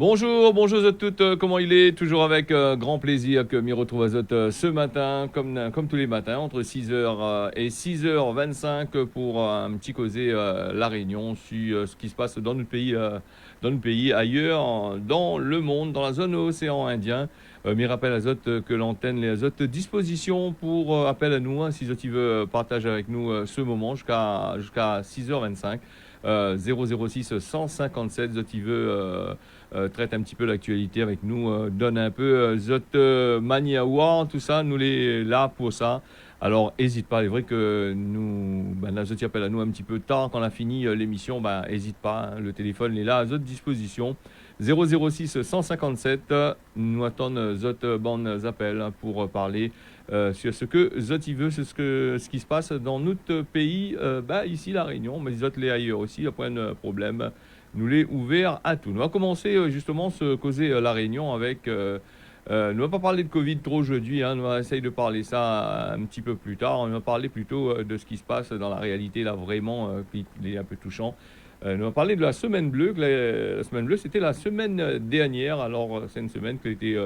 Bonjour, bonjour à toutes, comment il est? Toujours avec grand plaisir que m'y retrouve à Zot ce matin, comme tous les matins, entre 6h et 6h25 pour un petit causé La Réunion sur ce qui se passe dans notre pays, ailleurs, dans le monde, dans la zone océan Indien. M'y rappelle à Zot que l'antenne les Zot disposition pour appel à nous, hein, si Zot il veut partager avec nous ce moment jusqu'à 6h25. 006 157 Zot il veut traite un petit peu l'actualité avec nous, donne un peu Zot Maniawa, tout ça, nous les là pour ça. Alors, n'hésite pas, c'est vrai que nous, la Zot appelle à nous un petit peu tard quand on a fini l'émission, n'hésite pas, hein, le téléphone est là à Zot disposition. 006 157, nous attendons Zot bonnes appels hein, pour parler sur ce que Zot il veut, ce qui se passe dans notre pays, ici la Réunion, mais Zot les ailleurs aussi, il n'y a pas de problème nous l'est ouvert à tout. Nous allons commencer justement ce causer La Réunion avec. Nous ne allons pas parler de Covid trop aujourd'hui, hein, nous allons essayer de parler ça un petit peu plus tard. On va parler plutôt de ce qui se passe dans la réalité, là vraiment, qui est un peu touchant. Nous allons parler de la semaine bleue. La semaine bleue, c'était la semaine dernière. Alors, c'est une semaine qui a été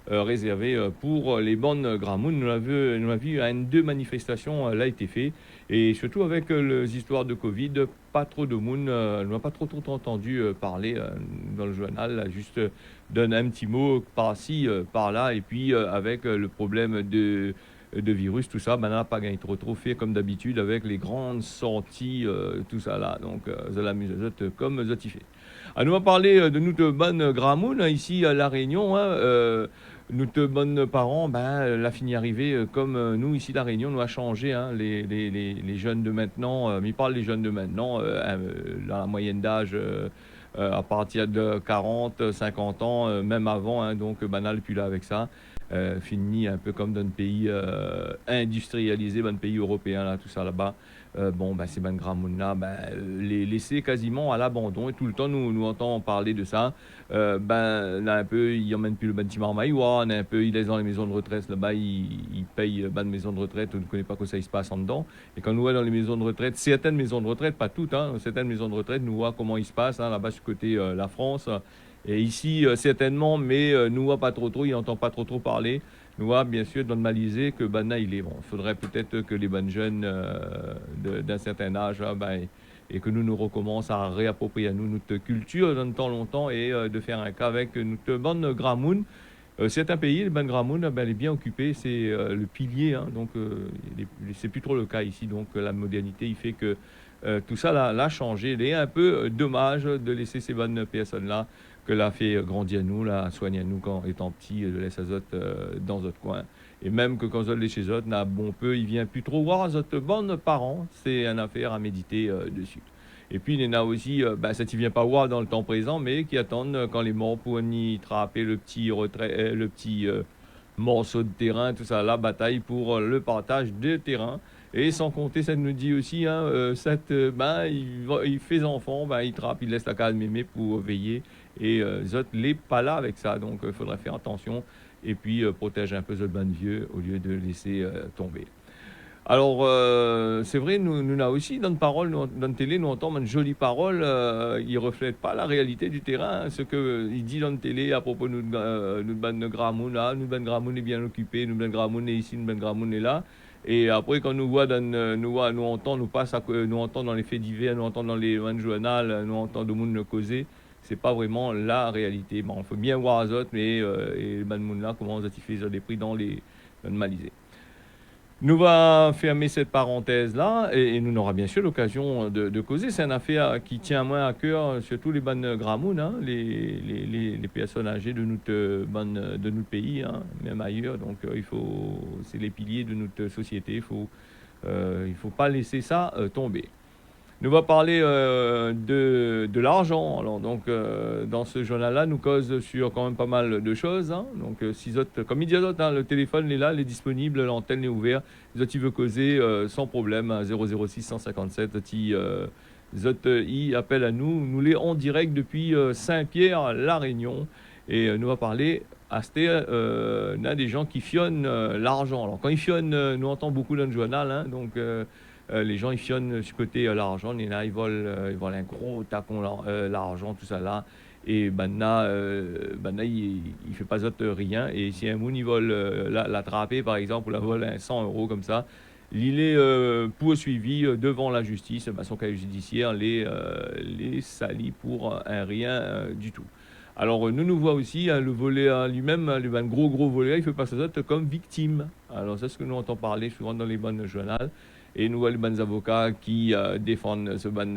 réservée pour les bonnes Gramoun. Nous avons vu deux manifestations, là, été fait. Et surtout avec les histoires de Covid, pas trop de monde, on n'a pas trop entendu parler dans le journal, là, juste donne un petit mot par-ci, par-là, et puis avec le problème de virus, tout ça, on n'a pas gagné trop fait comme d'habitude avec les grandes sorties, tout ça là, donc ça l'amuse comme ça t'y fait. À nous va parler de notre bonne Gramoun, hein, ici à La Réunion, hein, notre bonne parents, la fini arrivée, comme nous ici La Réunion, nous a changé, hein, les jeunes de maintenant, mais il parle des jeunes de maintenant, dans la moyenne d'âge, à partir de 40, 50 ans, même avant, hein, donc banal, puis là avec ça. Fini un peu comme dans le pays industrialisé, dans le pays européen, là, tout ça là-bas. Ces Ben Gramoun là, les laisser quasiment à l'abandon et tout le temps nous entend parler de ça. Là un peu, ils emmènent plus le bâtiment Maïwa, on a un peu, ils laissent dans les maisons de retraite là-bas, ils payent de maison de retraite, on ne connaît pas quoi ça il se passe en dedans. Et quand nous voit dans les maisons de retraite, certaines maisons de retraite, pas toutes, hein, certaines maisons de retraite, nous voit comment il se passe hein, là-bas sur côté la France. Et ici, certainement, mais nous voit pas trop, il n'entend pas trop parler. Nous voit bien sûr normaliser que Banna il est bon. Il faudrait peut-être que les bonnes jeunes d'un certain âge, hein, et que nous recommencions à réapproprier à nous notre culture dans le temps longtemps et de faire un cas avec notre bonne Gramoun. Certains pays, le bonne Gramoun, elle est bien occupée, c'est le pilier, hein, donc c'est plus trop le cas ici. Donc la modernité, il fait que tout ça l'a changé. Il est un peu dommage de laisser ces bonnes personnes-là que l'a fait grandir nous, l'a soigné nous quand étant petit, de laisser Azot dans notre coin. Et même que quand Zot est chez Zot, n'a bon peu, il vient plus trop voir Zot bonnes parents. C'est une affaire à méditer dessus. Et puis il y en a aussi, ça ne vient pas voir dans le temps présent, mais qui attendent quand les morts pour y attraper le petit retrait, le petit morceau de terrain, tout ça, la bataille pour le partage de terrain. Et sans compter, ça nous dit aussi, hein, il fait enfant, il trappe, il laisse la case mémé pour veiller. Et Zot n'est pas là avec ça, donc il faudrait faire attention. Et puis protège un peu Zot ban vieux au lieu de laisser tomber. Alors, c'est vrai, nous avons aussi dans une parole, dans une télé, nous entendons une jolie parole. Il ne reflète pas la réalité du terrain. Hein, ce qu'il dit dans une télé à propos de notre ban Gramoun, là, notre ban Gramoun est bien occupé, notre ban Gramoun est ici, notre ban Gramoun est là. Et après, quand nous voit, nous entend, nous entend dans les faits divers, nous entend dans les journal, nous entend de monde causer. C'est pas vraiment la réalité. Bon, il faut bien voir les autres, mais et le ban monde là, comment ils fait des prix dans les normalisés. Nous va fermer cette parenthèse-là et nous aura bien sûr l'occasion de causer. C'est une affaire qui tient moins à cœur, surtout les bonnes Gramoun, hein, les personnes âgées de de notre pays, hein, même ailleurs. Donc c'est les piliers de notre société. Il faut pas laisser ça tomber. Nous va parler de l'argent. Alors, donc, dans ce journal-là, nous cause sur quand même pas mal de choses. Hein. Donc, si autres, comme il dit autres, hein, le téléphone est là, il est disponible, l'antenne est ouverte. Les autres, il veut causer sans problème, hein, 006 157. Les autres, il appelle à nous. Nous les en direct depuis Saint-Pierre, La Réunion. Et nous va parler à on a des gens qui fionnent l'argent. Alors, quand ils fionnent, nous entend beaucoup dans le journal. Hein, donc, les gens ils fionnent sur côté l'argent, ils volent un gros tacon l'argent, tout ça là. Et Banna, il fait pas autre rien. Et si un moun il vole l'attraper, par exemple, ou la vole à 100 € comme ça, il est poursuivi devant la justice. Son casier judiciaire les salit pour un rien du tout. Alors, nous voit aussi, le volet lui-même, le gros volet, il fait pas ça comme victime. Alors, c'est ce que nous entendons parler souvent dans les bonnes journaux. Et nous voyons les bonnes avocats qui défendent ce ban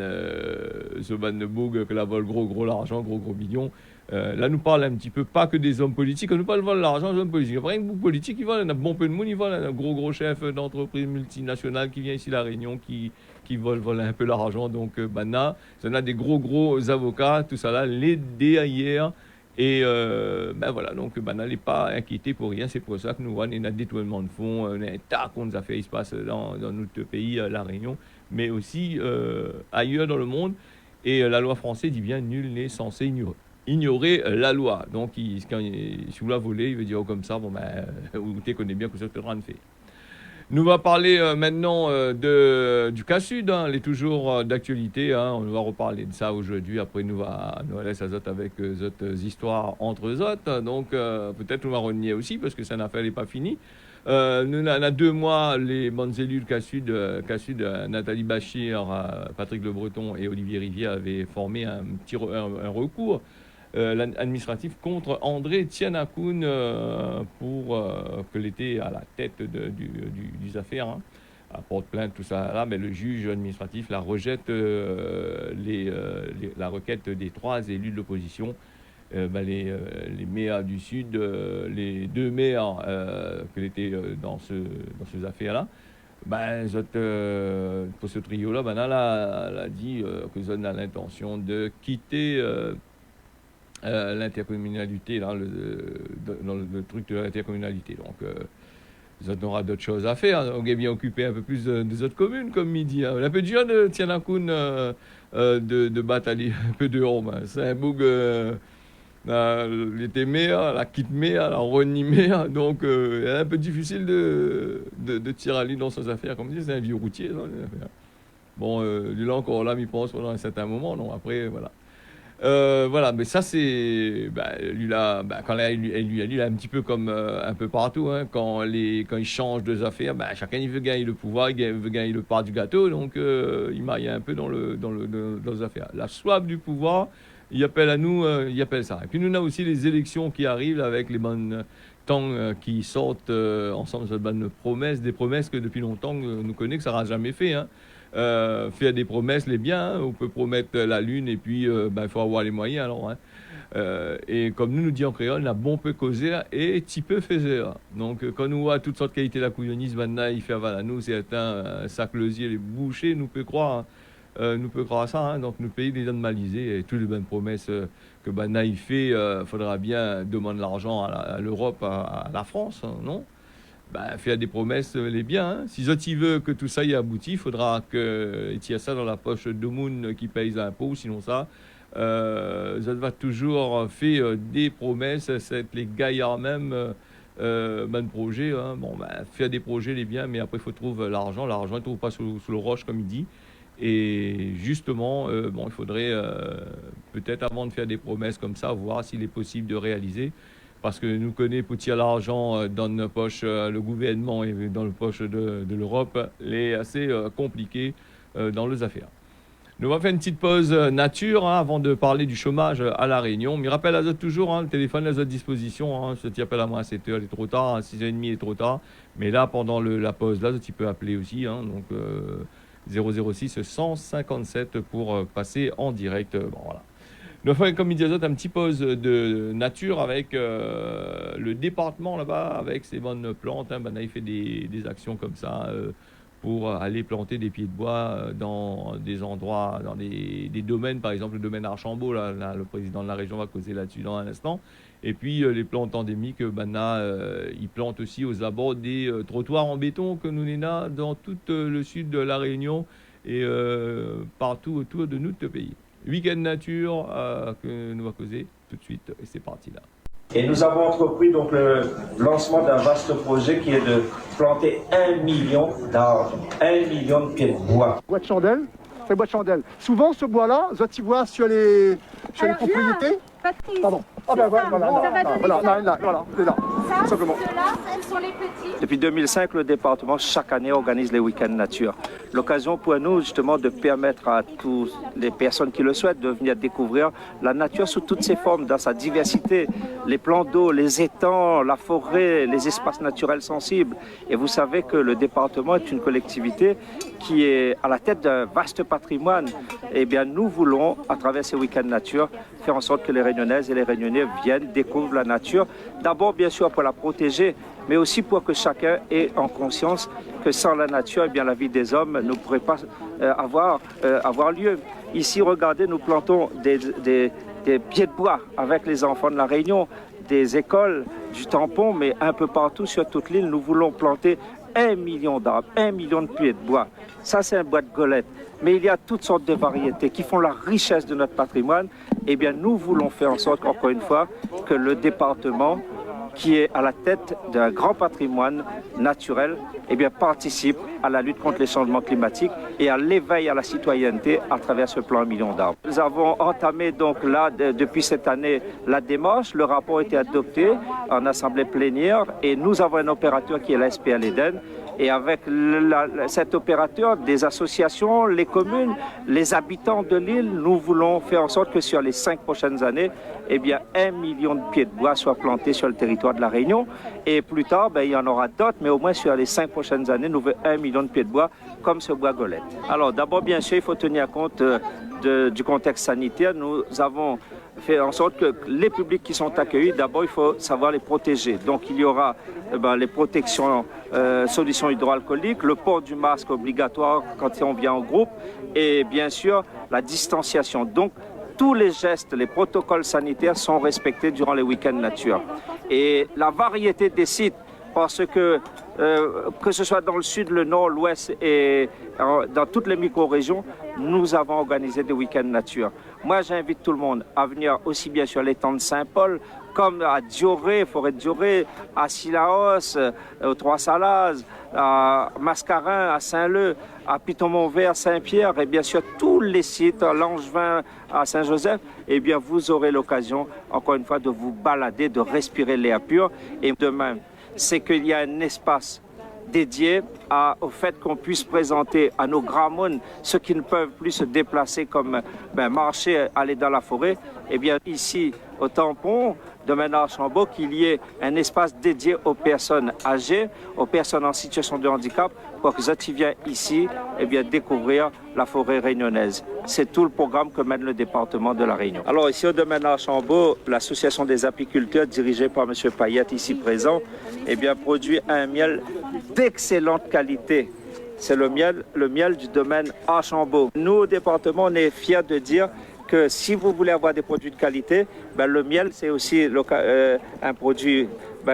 boug que la vole gros l'argent, gros millions. Là, nous parle un petit peu, pas que des hommes politiques, nous parle de l'argent des hommes politiques. Après, un bout politique, il vole, il y a bon peu de monde, il vole, un gros chef d'entreprise multinationale qui vient ici à La Réunion, qui vole un peu l'argent. Donc, Banna, ça a des gros avocats, tout ça là, les derrière. Et voilà, donc Banna n'est pas inquiété pour rien. C'est pour ça que nous voyons un détournement de fonds, un tas qu'on a fait, il se passe dans notre pays, La Réunion, mais aussi ailleurs dans le monde. Et la loi française dit bien nul n'est censé ignorer la loi. Donc, si vous la volez, il veut dire comme ça, vous connaissez bien que ça te rend fait. Nous va parler maintenant du cas Sud. Il est toujours d'actualité. On va reparler de ça aujourd'hui. Après, nous allons laisser avec d'autres histoires entre autres. Donc, peut-être nous va renier aussi parce que ça n'a n'est pas fini. Nous, on a 2 mois, les bonnes élus de cas Sud, Nathalie Bachir, Patrick Le Breton et Olivier Rivière avaient formé un recours administratif contre André Tianakoun pour que était à la tête des affaires, à porte-plainte, tout ça là, mais le juge administratif la rejette la requête des 3 élus de l'opposition, les maires du Sud, les 2 maires que était dans ces affaires-là. Pour ce trio-là, elle a dit que ils ont l'intention de quitter l'intercommunalité, dans le truc de l'intercommunalité. Donc, on aura d'autres choses à faire. On est bien occupé un peu plus des autres communes, comme midi. On a un peu dur de Tianakoun de battre un peu dehors. C'est un bug. L'été maire, la quitte maire, la renie maire. Donc, c'est un peu difficile de tirer à l'île dans ses affaires. Comme je dis, c'est un vieux routier. Bon, lui là encore là, il pense pendant un certain moment. Non, après, voilà. Voilà, mais ça c'est lui là, quand lui a un petit peu comme un peu partout, quand il change de affaires, chacun il veut gagner le pouvoir, il veut gagner le part du gâteau, donc il maille un peu dans les affaires. La soif du pouvoir, il appelle à nous, il appelle ça. Et puis nous on a aussi les élections qui arrivent avec les bonnes temps qui sortent ensemble de bonnes promesses, des promesses que depuis longtemps nous connaissons que ça n'aura jamais fait. Faire des promesses, les biens, on peut promettre la lune et puis il faut avoir les moyens alors. Et comme nous dit en créole, la bon peut causer et petit peu faire. Donc quand nous voit toutes sortes de qualités de la couillonise, maintenant il fait à nous, c'est un sac lesier, les bouchers, nous peut croire. Nous peut croire à ça, donc nous pays les malisés et toutes les bonnes promesses que Banna il fait, faudra bien demander l'argent à l'Europe, à la France, non? Faire des promesses, les biens. Si Zoti veut que tout ça y aboutit, il faudra qu'il tire ça dans la poche de Moun qui paye les impôts. Sinon ça va toujours faire des promesses. C'est les gaillards même, projet. Faire des projets, les biens, mais après il faut trouver l'argent. L'argent, il ne trouve pas sous le roche, comme il dit. Et justement, il faudrait peut-être avant de faire des promesses comme ça, voir s'il est possible de réaliser. Parce que nous connaissons pour tirer l'argent dans nos poches, le gouvernement et dans les poches de l'Europe, est assez compliqué dans les affaires. Nous allons faire une petite pause nature avant de parler du chômage à La Réunion. Mais rappelle à toujours, le téléphone est à disposition. Si tu appelles à moi à 7h, il est trop tard. À 6h30, il est trop tard. Mais là, pendant la pause, là, tu peux appeler aussi. Donc 006 157 pour passer en direct. Voilà. Nous avons, comme il disait, un petit pause de nature avec le département là-bas, avec ses bonnes plantes. Il fait des actions comme ça pour aller planter des pieds de bois dans des endroits, dans des domaines, par exemple le domaine Archambault. Là, le président de la région va causer là-dessus dans un instant. Et puis les plantes endémiques, il plante aussi aux abords des trottoirs en béton que nous avons dans tout le sud de la Réunion et partout autour de notre pays. Week-end nature que nous va causer tout de suite et c'est parti là. Et nous avons entrepris donc le lancement d'un vaste projet qui est de planter 1 million d'arbres, 1 million de pieds de bois. Bois de chandelle, c'est le bois de chandelle. Souvent, ce bois-là, vous y voit sur les propriétés. Patrice, Pardon. Ah ben voilà, voilà, c'est là, ça, simplement. ceux-là, ce sont les petits. Depuis 2005, le département, chaque année, organise les week-ends nature. L'occasion pour nous, justement, de permettre à toutes les personnes qui le souhaitent de venir découvrir la nature sous toutes ses formes, dans sa diversité. Les plans d'eau, les étangs, la forêt, les espaces naturels sensibles. Et vous savez que le département est une collectivité qui est à la tête d'un vaste patrimoine. Eh bien, nous voulons, à travers ces week-ends nature, faire en sorte que les Réunionnaises et les Réunionnais viennent, découvrent la nature. D'abord, bien sûr, pour la protéger, mais aussi pour que chacun ait en conscience que sans la nature, eh bien, la vie des hommes ne pourrait pas avoir lieu. Ici, regardez, nous plantons des pieds de bois avec les enfants de la Réunion, des écoles, du tampon, mais un peu partout sur toute l'île, nous voulons planter 1 million d'arbres, 1 million de pieds de bois. Ça, c'est un bois de golette. Mais il y a toutes sortes de variétés qui font la richesse de notre patrimoine. Eh bien, nous voulons faire en sorte, encore une fois, que le département, qui est à la tête d'un grand patrimoine naturel, eh bien, participe à la lutte contre les changements climatiques et à l'éveil à la citoyenneté à travers ce plan 1 million d'arbres. Nous avons entamé donc là, depuis cette année, la démarche. Le rapport a été adopté en assemblée plénière et nous avons un opérateur qui est la SPL Eden. Et avec cet opérateur, des associations, les communes, les habitants de l'île, nous voulons faire en sorte que sur les 5 prochaines années, eh bien, 1 million de pieds de bois soient plantés sur le territoire de la Réunion. Et plus tard, ben, il y en aura d'autres, mais au moins sur les 5 prochaines années, nous voulons 1 million de pieds de bois comme ce bois golette. Alors d'abord, bien sûr, il faut tenir compte du contexte sanitaire. Nous avons fait en sorte que les publics qui sont accueillis, d'abord, il faut savoir les protéger. Donc, il y aura les protections, solutions hydroalcooliques, le port du masque obligatoire quand on vient en groupe et bien sûr, la distanciation. Donc, tous les gestes, les protocoles sanitaires sont respectés durant les week-ends nature. Et la variété des sites, parce que ce soit dans le sud, le nord, l'ouest et dans toutes les micro-régions, nous avons organisé des week-ends nature. Moi, j'invite tout le monde à venir aussi bien sur l'étang de Saint-Paul, comme à Dioré, forêt de Dioré, à Sillaos, aux Trois-Salazes, à Mascarin, à Saint-Leu, à Piton-Montvert, Saint-Pierre, et bien sûr tous les sites, à Langevin, à Saint-Joseph, eh bien vous aurez l'occasion, encore une fois, de vous balader, de respirer l'air pur. Et demain, c'est qu'il y a un espace dédié au fait qu'on puisse présenter à nos grands mônes, ceux qui ne peuvent plus se déplacer comme marcher, aller dans la forêt, eh bien ici au tampon de Ménard-Chambault, qu'il y ait un espace dédié aux personnes âgées, aux personnes en situation de handicap, pour que qui viennent ici eh bien, découvrir la forêt réunionnaise. C'est tout le programme que mène le département de la Réunion. Alors ici au domaine Ménard-Chambault, l'association des apiculteurs dirigée par M. Payette ici présent, eh bien, produit un miel d'excellente qualité. C'est le miel du domaine Archambault. Nous au département, on est fiers de dire que si vous voulez avoir des produits de qualité, le miel c'est aussi un produit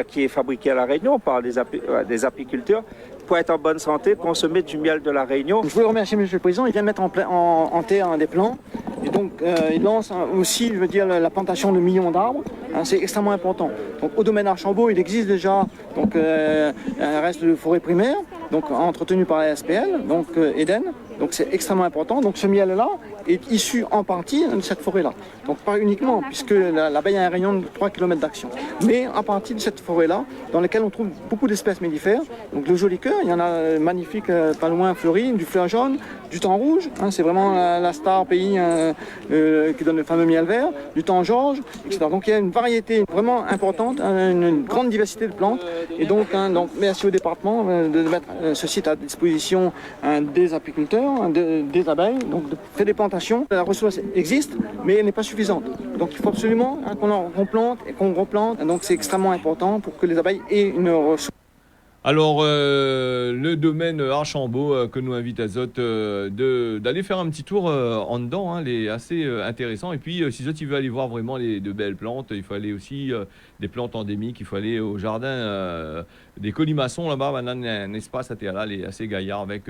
qui est fabriqué à La Réunion par des apiculteurs. Pour être en bonne santé, consommer du miel de La Réunion. Je voulais remercier M. le Président, il vient de mettre en terre des plans. Et donc il lance aussi, je veux dire, la plantation de millions d'arbres. C'est extrêmement important. Donc au domaine Archambault, il existe déjà un reste de forêt primaire, donc entretenu par la SPL, donc Eden. Donc c'est extrêmement important. Donc ce miel-là est issu en partie de cette forêt-là. Donc pas uniquement, puisque l'abeille a un rayon de 3 km d'action, mais en partie de cette forêt-là, dans laquelle on trouve beaucoup d'espèces mellifères. Donc le joli cœur, il y en a magnifique, pas loin fleuri, du fleur jaune, du thym rouge, c'est vraiment la star pays qui donne le fameux miel vert, du thym Georges, etc. Donc il y a une variété vraiment importante, une grande diversité de plantes. Et donc merci au département de mettre ce site à disposition des apiculteurs, des abeilles, donc de faire des plantations. La ressource existe, mais elle n'est pas suffisante. Donc il faut absolument qu'on plante et qu'on replante. Donc c'est extrêmement important pour que les abeilles aient une ressource. Alors, le domaine Archambault que nous invite Azote d'aller faire un petit tour en dedans, il est assez intéressant. Et puis, si Azote il veut aller voir vraiment de belles plantes, il faut aller aussi des plantes endémiques, il faut aller au jardin des colimaçons là-bas. Maintenant, un espace à terre là, il est assez gaillard avec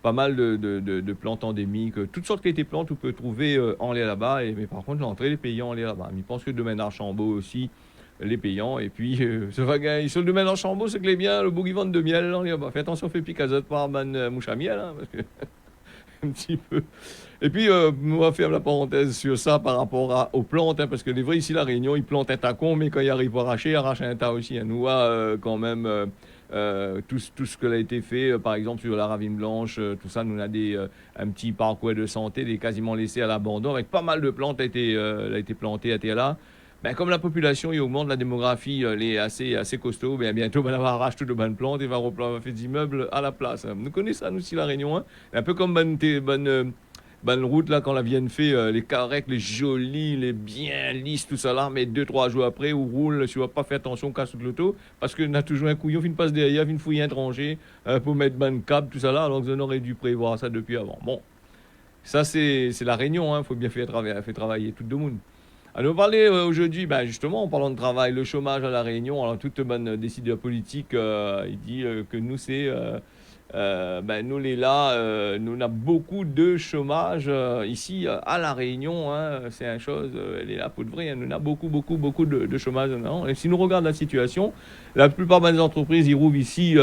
pas mal de plantes endémiques, toutes sortes de plantes qu'on peut trouver en l'air là-bas. Mais par contre, l'entrée des payants en l'air là-bas. Je pense que le domaine Archambault aussi, les payants, et puis ce vagin, sur le domaine Archambault, c'est que les biens, le bourg ils vendent de miel, fais attention, fais pique azote par mouche à miel, parce que un petit peu. Et puis, on va faire la parenthèse sur ça par rapport aux plantes, hein, parce que les vrais ici, la Réunion, ils plantent un tacon, mais quand ils arrivent à arracher, ils arrachent un tas aussi. Hein. Nous, quand même, tout ce qui a été fait, par exemple, sur la ravine blanche, tout ça, nous, on a un petit parcours de santé, des quasiment laissés à l'abandon, avec pas mal de plantes a été plantées, a été là. Ben, comme la population il augmente, la démographie elle est assez costaud, ben, bientôt ben, on va arracher toutes les bonnes plantes et va faire des immeubles à la place. Hein. Nous connaissons ça, nous, aussi, la Réunion. Hein. Un peu comme bonne route, là, quand la vienne fait, les carrés, les jolis, les bien lisses, tout ça là, mais 2-3 jours après, on roule, si on va pas faire attention, on casse toute l'auto, parce qu'on a toujours un couillon, qui passe derrière, une fouille intrangée, pour mettre bonne câble, tout ça là, alors on aurait dû prévoir ça depuis avant. Bon, ça c'est la Réunion, hein, faut bien faire travailler tout le monde. Alors, on parlait aujourd'hui, ben, justement, en parlant de travail, le chômage à La Réunion. Alors, toute bonne décideur politique, il dit que nous, ben, nous, les là, nous, on a beaucoup de chômage ici à La Réunion. Hein, c'est une chose, elle est là pour de vrai. Hein, nous, on a beaucoup de chômage. Non. Et si nous regardons la situation, la plupart des entreprises, ils rouvent ici.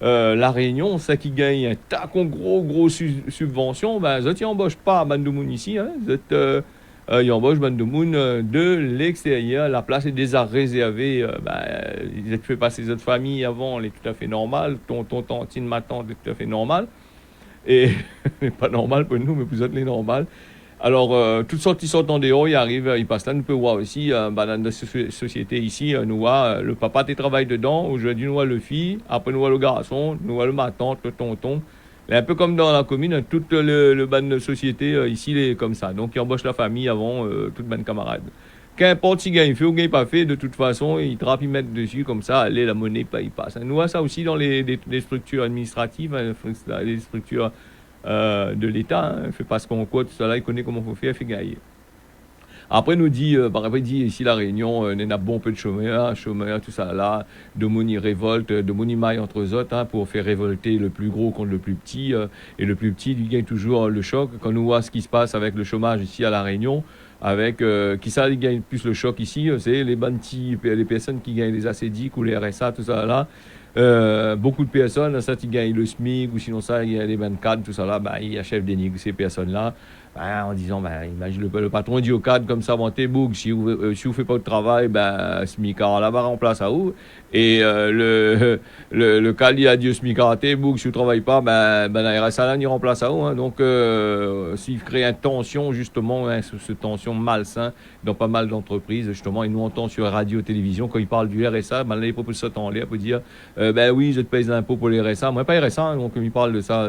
La Réunion, ça qui gagne un tacon gros subvention, ben, ça, ils n'embauchent pas à Bandomoun ici. Hein, ils embauchent Bandomoun de l'extérieur. La place est déjà réservée. Ils ont fait passer notre famille avant, elle est tout à fait normale. Tonton, tantine, ma tante est tout à fait normale. Et pas normal pour nous, mais pour eux, c'est normal. Alors, toutes sortes qui sortent en dehors, ils arrivent, ils passent là. Nous pouvons voir aussi, dans notre société ici, nous voit le papa qui travaille dedans. Aujourd'hui, nous voit le fille. Après, nous voit le garçon. Nous voit ma tante, le tonton. Un peu comme dans la commune, toute le ban de société ici, il est comme ça. Donc, ils embauchent la famille avant toute bonne camarade. Qu'importe s'il gagne fait ou gagne pas fait, de toute façon, ils trappent, ils mettent dessus, comme ça, allez, la monnaie, il passe. Nous voit ça aussi dans les structures administratives, les structures de l'État. Hein. Fait pas ce qu'on quoi, tout ça là, il connaît comment il faut faire, il fait gagner. Après, nous dit, après, dit ici la Réunion, on a bon peu de chômeurs, tout ça là, de moni révolte, de moni maille entre eux autres, hein, pour faire révolter le plus gros contre le plus petit. Et le plus petit, lui, gagne toujours le choc. Quand nous voit ce qui se passe avec le chômage ici à la Réunion, avec qui ça, il gagne plus le choc ici, c'est les les personnes qui gagnent les ACDIC ou les RSA, tout ça là. Beaucoup de personnes, ça, qui gagnent le SMIC ou sinon ça, il y a les 24, tout ça là, ils achèvent d'énigrer ces personnes-là. En disant, imagine le patron dit au cadre comme ça, montez boug, si vous ne faites pas de travail, SMICAR là-bas remplace à où. Et le cadre a dit au SMICAR, boug, si vous ne travaillez pas, la RSA là, n'y remplace à où. Hein. Donc, s'il crée une tension, justement, hein, cette tension malsain dans pas mal d'entreprises, justement, et nous entend sur la radio, télévision, quand ils parlent du RSA, là, ils proposent ça en l'air pour dire, oui, je te paye des impôts pour les RSA. Moi, pas RSA, hein, donc, ils parlent de ça.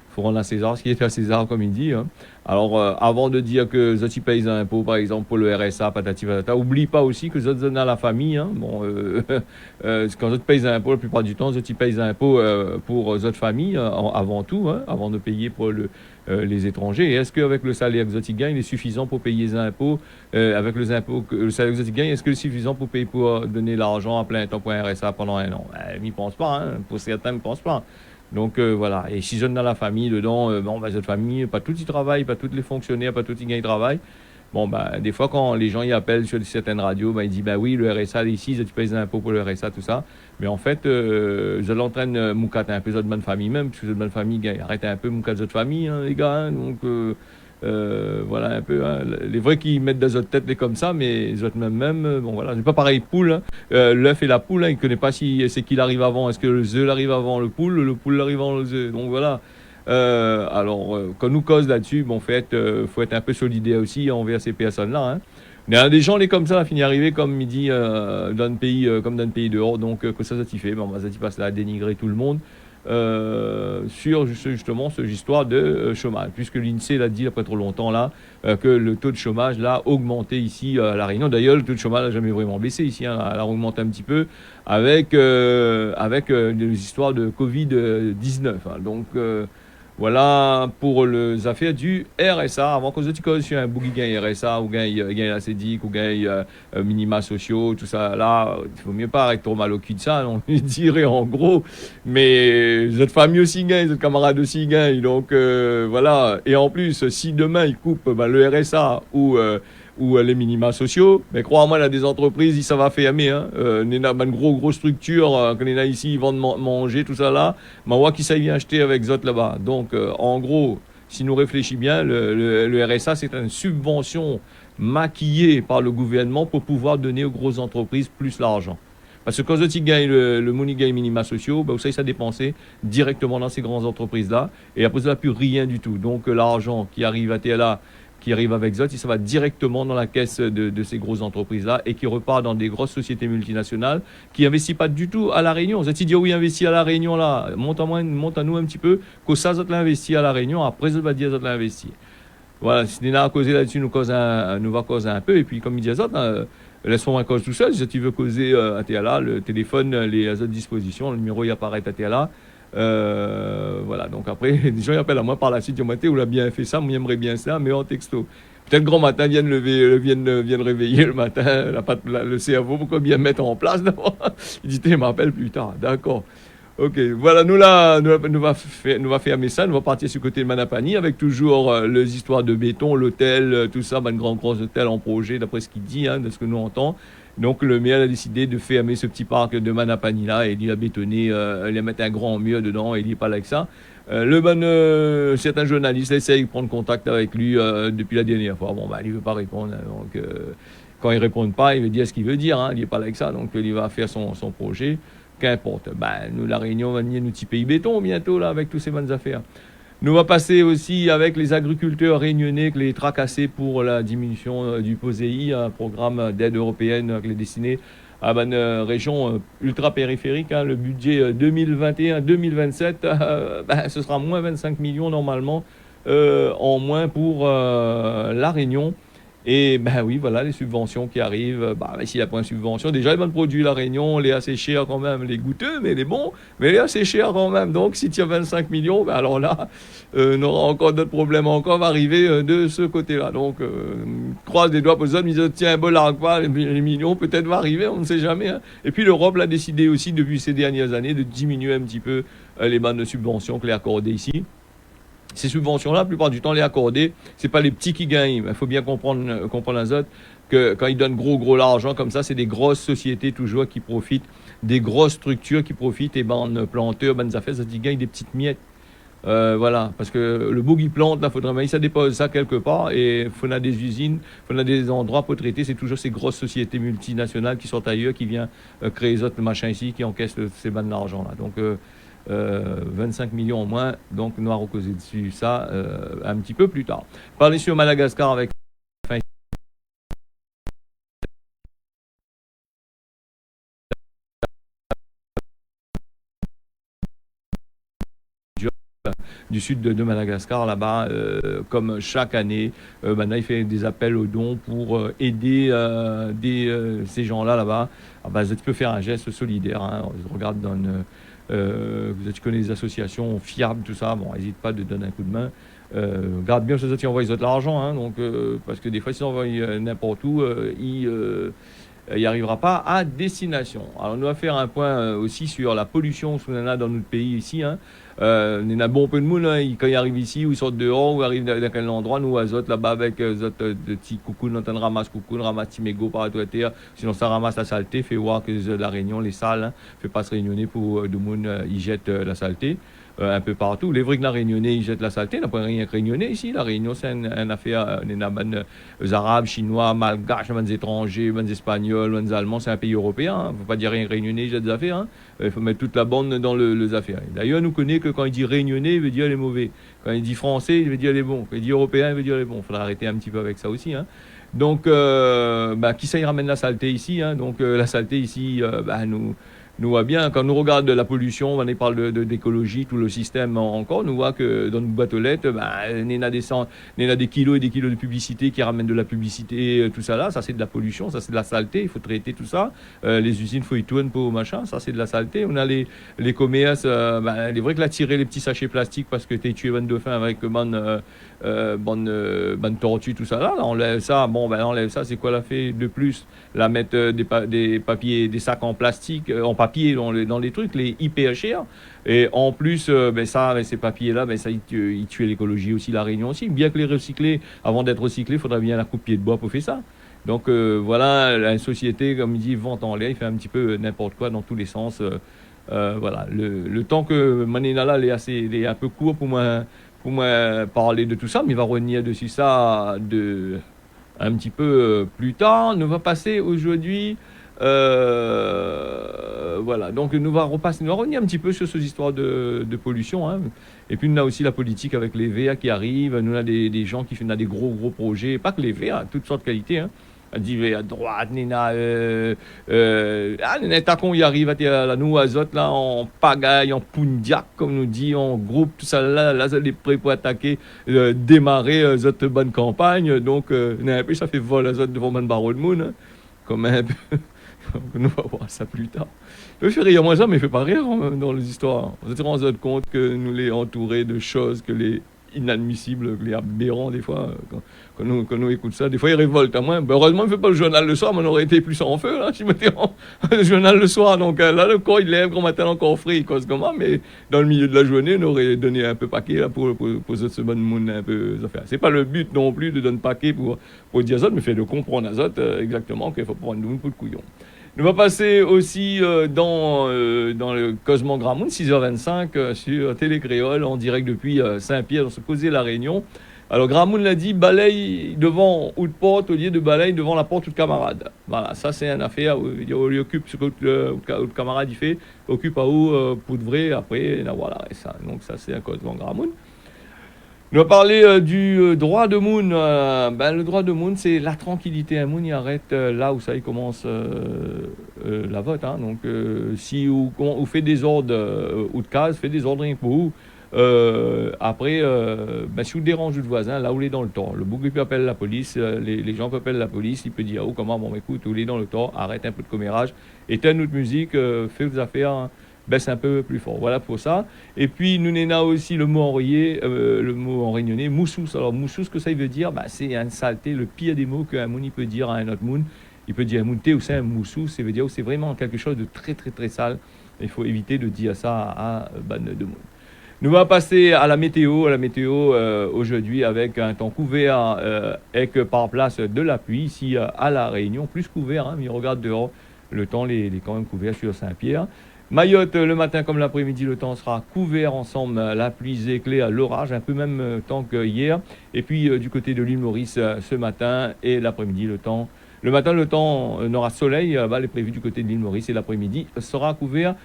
Faut rendre à César ce qui est à César, comme il dit. Hein. Alors, avant de dire que Zoti paye des impôts, par exemple, pour le RSA, patati patata, oublie pas aussi que Zoti donne à la famille. Hein. Bon, quand Zoti paye des impôts, la plupart du temps, Zoti paye des impôts pour Zoti famille, avant tout, hein, avant de payer pour les étrangers. Et est-ce qu'avec le salaire que Zoti gagne, il est suffisant pour payer les impôts avec le salaire que Zoti gagne, est-ce que c'est suffisant pour payer pour donner l'argent à plein temps pour un RSA pendant un an? Ils n'y pensent pas. Hein. Pour certains, ils ne pensent pas. Donc voilà, et si je donne dans la famille dedans, cette famille, pas tous y travaillent, pas tous les fonctionnaires, pas tous y gagnent travail. Des fois quand les gens y appellent sur certaines radios, ils disent oui, le RSA ici, tu payes des impôts pour le RSA, tout ça. Mais en fait, je l'entraîne moukat un peu de bonne famille même, parce que de bonne famille, arrêtez un peu moukat de famille, hein, les gars. Hein, donc voilà un peu. Hein, les vrais qui mettent dans notre tête les comme ça, mais les autres même, voilà, c'est pas pareil poule. Hein. L'œuf et la poule, hein, il ne connaît pas si c'est qui l'arrive avant. Est-ce que le œuf l'arrive avant le poule l'arrive avant le œuf. Donc voilà. Quand nous cause là-dessus, faut être un peu solidaire aussi envers ces personnes-là. Hein. Il y a des gens les comme ça, finit arriver comme il dit dans un pays comme dans un pays dehors. Donc que ça t'y fait, ça t'y passe là à dénigrer tout le monde. Sur justement cette histoire de chômage, puisque l'INSEE l'a dit après trop longtemps là, que le taux de chômage là a augmenté ici à La Réunion. D'ailleurs, le taux de chômage n'a jamais vraiment baissé ici, hein, elle a augmenté un petit peu avec des histoires de Covid-19. Hein. Donc voilà pour les affaires du RSA. Avant qu'on se dise sur un bougie gagne RSA ou gagne la CEDIC ou gagne minima sociaux, tout ça, là, il faut mieux pas arrêter trop mal au cul de ça, on dirait en gros. Mais cette famille aussi gagne, cette camarade aussi gagne. Donc voilà. Et en plus, si demain ils coupent le RSA ou les minima sociaux, mais crois-moi, il y a des entreprises, ça va fermer. Hein. Il y a une grosse structure, quand il y a ici, ils vendent manger, tout ça là. Mais moi, qui ça vient acheter avec Zot là-bas. Donc, en gros, si nous réfléchissons bien, le RSA, c'est une subvention maquillée par le gouvernement pour pouvoir donner aux grosses entreprises plus l'argent. Parce que quand ils gagnent le money gain minima sociaux, vous savez, ça dépensé directement dans ces grandes entreprises-là. Et après, ça n'a plus rien du tout. Donc, l'argent qui arrive à TLA, qui arrive avec Zot, ça va directement dans la caisse de ces grosses entreprises-là et qui repart dans des grosses sociétés multinationales qui n'investissent pas du tout à La Réunion. Vous dit, oui, investis à La Réunion, là, monte à nous un petit peu, que ça, Zot l'a investi à La Réunion, après, Zot va dire, Zot l'a investi. Voilà, si on a causé là-dessus, nous va causer un peu. Et puis, comme il dit Zot, laisse-moi un cause tout seul. Si tu veux causer à TLA, le téléphone, les autres dispositions, le numéro y apparaît à TLA. Voilà, donc après, les gens appellent à moi par la suite, ils disent, on a bien fait ça, moi j'aimerais bien ça, mais en texto. Peut-être grand matin, viennent réveiller le matin, le cerveau, pourquoi bien mettre en place d'abord. Il dit, tu m'appelles plus tard, d'accord. Ok, voilà, nous va fermer ça, nous va partir sur le côté de Manapani avec toujours les histoires de béton, l'hôtel, tout ça, un gros hôtel en projet, d'après ce qu'il dit, de ce que nous entendons. Donc le maire a décidé de fermer ce petit parc de Manapani là et il a bétonné, il a mis un grand mur dedans et il n'est pas là avec ça. Certains journalistes essayent de prendre contact avec lui depuis la dernière fois. Bon, il ne veut pas répondre. Donc, quand il ne répond pas, il veut dire ce qu'il veut dire. Il n'est pas là avec ça. Donc, il va faire son projet. Qu'importe. Nous, La Réunion, on va venir nous petit pays béton bientôt, là, avec toutes ces bonnes affaires. Nous, on va passer aussi avec les agriculteurs réunionnais, les tracasser pour la diminution du POSEI, un programme d'aide européenne qui est destiné à une région ultra-périphérique. Le budget 2021-2027, ce sera moins 25 millions normalement en moins pour La Réunion. Et oui, voilà, les subventions qui arrivent. S'il n'y a pas de subvention, déjà les bons produits La Réunion, les assez chers quand même, les goûteux, mais les bons, mais les assez chers quand même. Donc si tu as 25 millions, alors là, on aura encore d'autres problèmes encore va arriver de ce côté-là. Donc croise les doigts pour ça, disent tiens, un bol pas, les millions peut-être va arriver, on ne sait jamais. Et puis l'Europe l'a décidé aussi depuis ces dernières années de diminuer un petit peu les bandes de subventions qu'elle a accordées ici. Ces subventions-là, la plupart du temps, les accordées, c'est pas les petits qui gagnent. Il faut bien comprendre Azot que quand ils donnent gros l'argent comme ça, c'est des grosses sociétés toujours qui profitent, des grosses structures qui profitent, et planteurs, affaires, ça dit gagnent des petites miettes. Voilà, parce que le bouc il plante, là, faudrait ça dépose ça quelque part, et il faut des usines, il faut des endroits pour traiter. C'est toujours ces grosses sociétés multinationales qui sont ailleurs, qui viennent créer les autres machins ici, qui encaissent ces bandes d'argent là. Donc 25 millions en moins, donc nous allons causer dessus ça un petit peu plus tard. Parler sur Madagascar avec du sud de Madagascar là-bas, comme chaque année, il fait des appels aux dons pour aider ces gens-là là-bas. Tu peux faire un geste solidaire, regarde dans tu connais les associations fiables, tout ça, n'hésite pas de donner un coup de main. Regarde bien ceux qui envoient les autres l'argent, donc, parce que des fois, s'ils envoient n'importe où, il n'y arrivera pas à destination. Alors, on va faire un point aussi sur la pollution qu'on a dans notre pays ici. Il y a un bon peu de monde, quand ils arrivent ici, ou ils sortent dehors, ou ils arrivent dans quel endroit, nous, Azot, là-bas, avec de petits coucous, on ramasse coucous, on ramasse petits mégots par la terre, sinon ça ramasse la saleté, fait voir que La Réunion, les salles, fait pas se réunionner pour de monde, ils jettent la saleté. Un peu partout. Les vrais que la Réunionnais, ils jettent la saleté. On n'a pas rien que Réunionnais ici. La Réunion, c'est une affaire. Les Arabes, Chinois, Malgaches, les étrangers, les Espagnols, les Allemands, c'est un pays européen. Il ne faut pas dire rien Réunionnais, ils jettent des affaires. Il faut mettre toute la bande dans les affaires. D'ailleurs, nous connaît que quand il dit Réunionnais, il veut dire les mauvais. Quand il dit Français, il veut dire les bons. Quand il dit Européen, il veut dire les bons. Il faudra arrêter un petit peu avec ça aussi. Donc, qui ça, il ramène la saleté ici. Donc, la saleté ici, nous voit bien, quand nous regarde la pollution, on parle d'écologie, tout le système encore, nous voit que dans nos boîtes aux lettres, il y a des kilos et des kilos de publicité qui ramènent de la publicité, tout ça là, ça c'est de la pollution, ça c'est de la saleté, il faut traiter tout ça. Les usines, il faut y tourner pour machin, ça c'est de la saleté. On a les commerces, il est vrai que là, tirer les petits sachets plastiques parce que tu es tué de dauphin avec bonne tortue, tout ça là, on enlève ça, enlève ça, c'est quoi la fait de plus? La mettre des papiers, des sacs en plastique, en papier dans les trucs, les hyper chers. Et en plus, ces papiers-là, ils tuent l'écologie aussi, La Réunion aussi. Bien que les recycler, avant d'être recyclés, il faudrait bien la coupe pied de bois pour faire ça. Donc voilà, une société, comme il dit, vente en l'air, il fait un petit peu n'importe quoi dans tous les sens. Voilà, le temps que Manina là, est un peu court pour pour moi parler de tout ça, mais il va revenir dessus ça un petit peu plus tard. Nous va passer aujourd'hui, voilà, donc nous va revenir un petit peu sur ces histoires de pollution, hein. Et puis nous a aussi la politique avec les VA qui arrivent, nous on a des gens qui font des gros projets, pas que les VA, toutes sortes de qualités, hein. Dit à droite, Nina, qu'on y arrive à la nous azote là en pagaille, en pundiac, comme nous dit, en groupe, tout ça là, les prêts pour attaquer, démarrer cette bonne campagne. Donc, ça fait vol azote devant man barreau de moon, hein, comme un peu. Nous allons voir ça plus tard. Je fais rire moi ça, mais il fait pas rire hein, dans les histoires. On se rend compte que nous les entourés de choses que les inadmissibles, les aberrants des fois, quand nous écoute ça, des fois ils révoltent à moi. Ben, heureusement il ne fait pas le journal le soir, mais on aurait été plus en feu là, si mettais le journal le soir. Donc là, le corps il lève, grand matin encore frais, il cause comment, mais dans le milieu de la journée, on aurait donné un peu paquet là, pour ce bon monde un peu. C'est pas le but non plus de donner paquet pour dire ça, mais fait de comprendre azote exactement qu'il faut prendre un peu de couillon. Nous va passer aussi dans le Cosmo Gramoun, 6h25 sur Télé Créole, en direct depuis Saint-Pierre, dans ce causé La Réunion. Alors Gramoun l'a dit, balaye devant ou de porte au lieu de balaye devant la porte ou de camarade. Voilà, ça c'est une affaire où il occupe ce que le camarade il fait, occupe à où pour de vrai, après, voilà, et ça. Donc ça c'est un Cosmo Gramoun. On va parler du droit de Moon. Le droit de Moon, c'est la tranquillité. Moon, il arrête là où ça y commence la vote. Hein. Donc, si vous faites des ordres ou de case, faites des ordres pour vous. Après, si vous dérangez le voisin, là où il est dans le tort, le bouc peut appeler la police, les gens peuvent appeler la police, il peut dire comment, bon écoute, où il est dans le tort, arrête un peu de commérage, éteins notre musique, fais vos affaires. Hein. Baisse un peu plus fort. Voilà pour ça. Et puis, nous n'avons aussi le mot en réunionnais, moussous. Alors, moussous, ce que ça veut dire, c'est une saleté, le pire des mots qu'un moun peut dire à un autre moun. Il peut dire un moun, ou c'est un moussous, ça veut dire que c'est vraiment quelque chose de très, très, très sale. Il faut éviter de dire ça à ban de moun. Nous allons passer à la météo. Aujourd'hui avec un temps couvert avec par place de la pluie ici à La Réunion. Plus couvert, hein, mais regarde dehors, le temps est quand même couvert sur Saint-Pierre. Mayotte, le matin comme l'après-midi, le temps sera couvert ensemble, la pluie éclair, l'orage, un peu même temps que hier. Et puis du côté de l'île Maurice, ce matin et l'après-midi, le matin, le temps n'aura soleil, il est prévu du côté de l'île Maurice et l'après-midi sera couvert.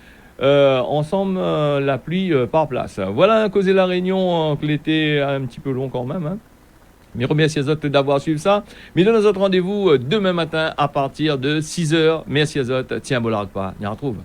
Ensemble, la pluie par place. Voilà, causer La Réunion, que l'été un petit peu long quand même. Hein. Mais remercie à Zot d'avoir suivi ça. Mais donne à notre rendez-vous demain matin à partir de 6h. Merci à Zot. Tiens, bon, pas. On y retrouve.